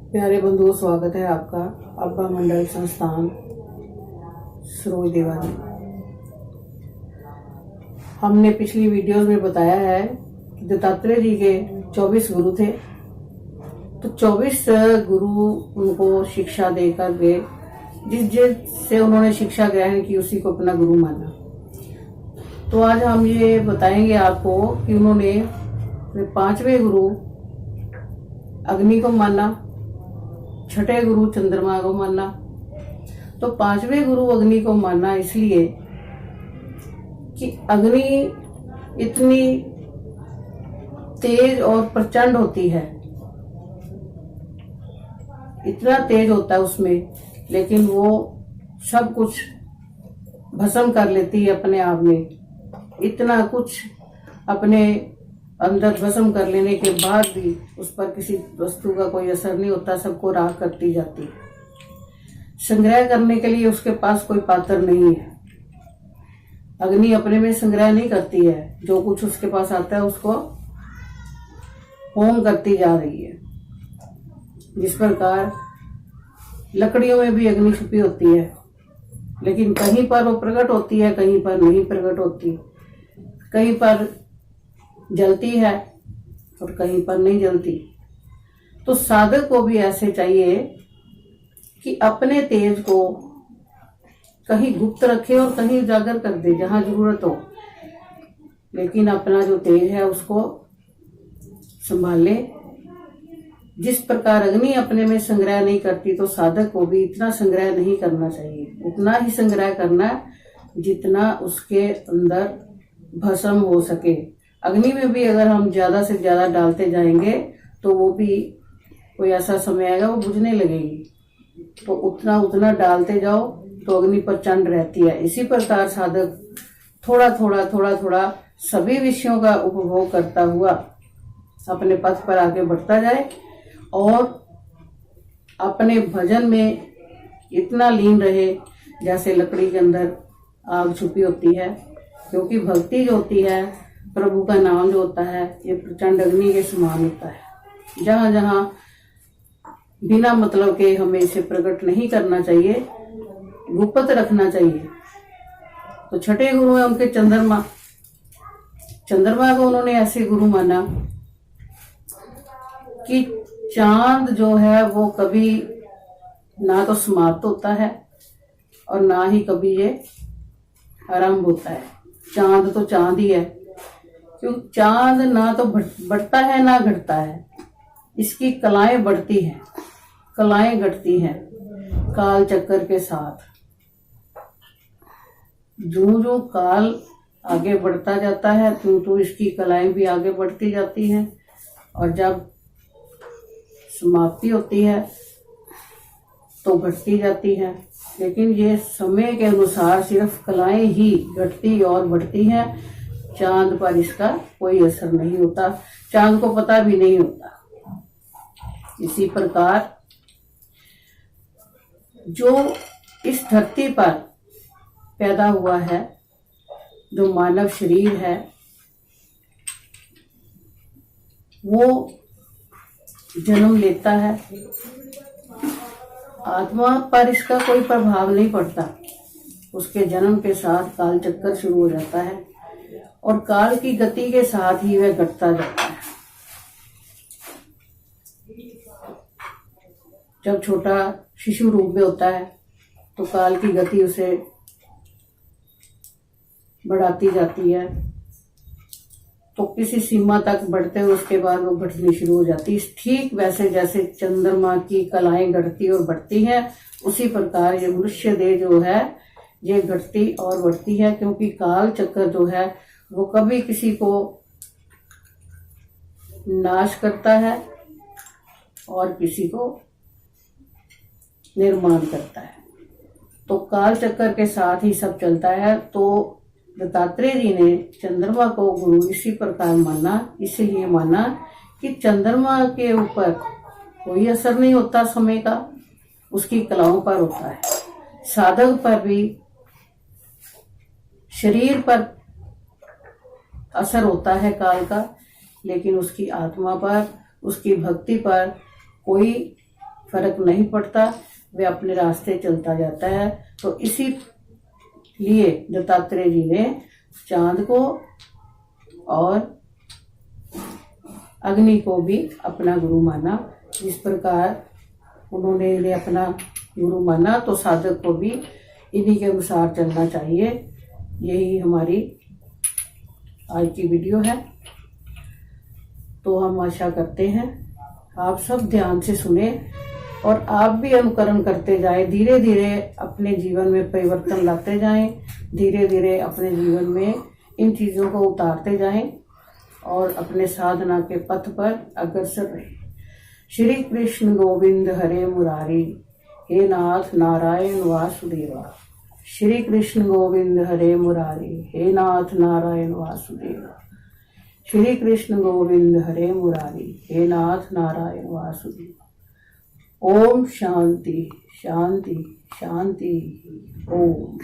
प्यारे बंधुओं, स्वागत है आपका अब्बा मंडल संस्थान सरोज देवानी। हमने पिछली वीडियोस में बताया है कि दत्तात्रेय जी के 24 गुरु थे। तो 24 गुरु उनको शिक्षा देकर गए, जिससे उन्होंने शिक्षा ग्रहण की उसी को अपना गुरु माना। तो आज हम ये बताएंगे आपको कि उन्होंने 5वें गुरु अग्नि को माना, छठे गुरु चंद्रमा को माना। तो 5वें गुरु अग्नि को माना इसलिए कि अग्नि इतनी तेज और प्रचंड होती है, इतना तेज होता है उसमें, लेकिन वो सब कुछ भस्म कर लेती है अपने आप में। इतना कुछ अपने अंदर भस्म कर लेने के बाद भी उस पर किसी वस्तु का कोई असर नहीं होता, सबको राख करती जाती है। संग्रह करने के लिए उसके पास कोई पात्र नहीं है। अग्नि अपने में संग्रह नहीं करती है, जो कुछ उसके पास आता है उसको होम करती जा रही है। जिस प्रकार लकड़ियों में भी अग्नि छुपी होती है, लेकिन कहीं पर वो प्रकट होती है, कहीं पर नहीं प्रकट होती, कहीं पर जलती है और कहीं पर नहीं जलती। तो साधक को भी ऐसे चाहिए कि अपने तेज को कहीं गुप्त रखे और कहीं उजागर कर दे जहां जरूरत हो, लेकिन अपना जो तेज है उसको संभाले। जिस प्रकार अग्नि अपने में संग्रह नहीं करती, तो साधक को भी इतना संग्रह नहीं करना चाहिए। उतना ही संग्रह करना जितना उसके अंदर भस्म हो सके। अग्नि में भी अगर हम ज्यादा से ज्यादा डालते जाएंगे तो वो भी कोई ऐसा समय आएगा वो बुझने लगेगी। तो उतना उतना डालते जाओ तो अग्नि प्रचंड रहती है। इसी प्रकार साधक थोड़ा थोड़ा सभी विषयों का उपभोग करता हुआ अपने पथ पर आगे बढ़ता जाए और अपने भजन में इतना लीन रहे जैसे लकड़ी के अंदर आग छुपी होती है। क्योंकि भक्ति जो होती है, प्रभु का नाम जो होता है, ये प्रचंड अग्नि के समान होता है। जहां जहां बिना मतलब के हमें इसे प्रकट नहीं करना चाहिए, गुप्त रखना चाहिए। तो छठे गुरु है उनके चंद्रमा। चंद्रमा को उन्होंने ऐसे गुरु माना कि चांद जो है वो कभी ना तो समाप्त होता है और ना ही कभी ये आरंभ होता है। चांद तो चांद ही है, क्योंकि चांद ना तो बढ़ता है ना घटता है। इसकी कलाएं बढ़ती हैं, कलाएं घटती हैं काल चक्कर के साथ। जो जो काल आगे बढ़ता जाता है तो इसकी कलाएं भी आगे बढ़ती जाती हैं, और जब समाप्ति होती है तो घटती जाती है। लेकिन ये समय के अनुसार सिर्फ कलाएं ही घटती और बढ़ती हैं। चांद पर इसका कोई असर नहीं होता, चांद को पता भी नहीं होता। इसी प्रकार जो इस धरती पर पैदा हुआ है, जो मानव शरीर है, वो जन्म लेता है। आत्मा पर इसका कोई प्रभाव नहीं पड़ता। उसके जन्म के साथ काल चक्कर शुरू हो जाता है और काल की गति के साथ ही वह घटता जाता है। जब छोटा शिशु रूप में होता है तो काल की गति उसे बढ़ाती जाती है, तो किसी सीमा तक बढ़ते हुए उसके बाद वो घटनी शुरू हो जाती है। ठीक वैसे जैसे चंद्रमा की कलाएं घटती और बढ़ती हैं, उसी प्रकार ये मनुष्य देह जो है ये घटती और बढ़ती है। क्योंकि काल चक्कर जो है वो कभी किसी को नाश करता है और किसी को निर्माण करता है। तो काल चक्कर के साथ ही सब चलता है। तो दत्तात्रेय जी ने चंद्रमा को गुरु इसी प्रकार माना, इसीलिए माना कि चंद्रमा के ऊपर कोई असर नहीं होता समय का, उसकी कलाओं पर होता है। साधक पर भी शरीर पर असर होता है काल का, लेकिन उसकी आत्मा पर, उसकी भक्ति पर कोई फर्क नहीं पड़ता, वे अपने रास्ते चलता जाता है। तो इसी लिए दत्तात्रेय जी ने चांद को और अग्नि को भी अपना गुरु माना। जिस प्रकार उन्होंने इन्हें अपना गुरु माना, तो साधक को भी इन्हीं के अनुसार चलना चाहिए। यही हमारी आज की वीडियो है। तो हम आशा करते हैं आप सब ध्यान से सुने और आप भी अनुकरण करते जाएं। धीरे धीरे अपने जीवन में परिवर्तन लाते जाएं, धीरे धीरे अपने जीवन में इन चीज़ों को उतारते जाएं और अपने साधना के पथ पर अग्रसर रहें। श्री कृष्ण गोविंद हरे मुरारी, हे नाथ नारायण वासुदेवा। श्री कृष्ण गोविंद हरे मुरारी, हे नाथ नारायण वासुदेवा। श्री कृष्ण गोविंद हरे मुरारी, हे नाथ नारायण वासुदेवा। ओम शांति शांति शांति। ओम।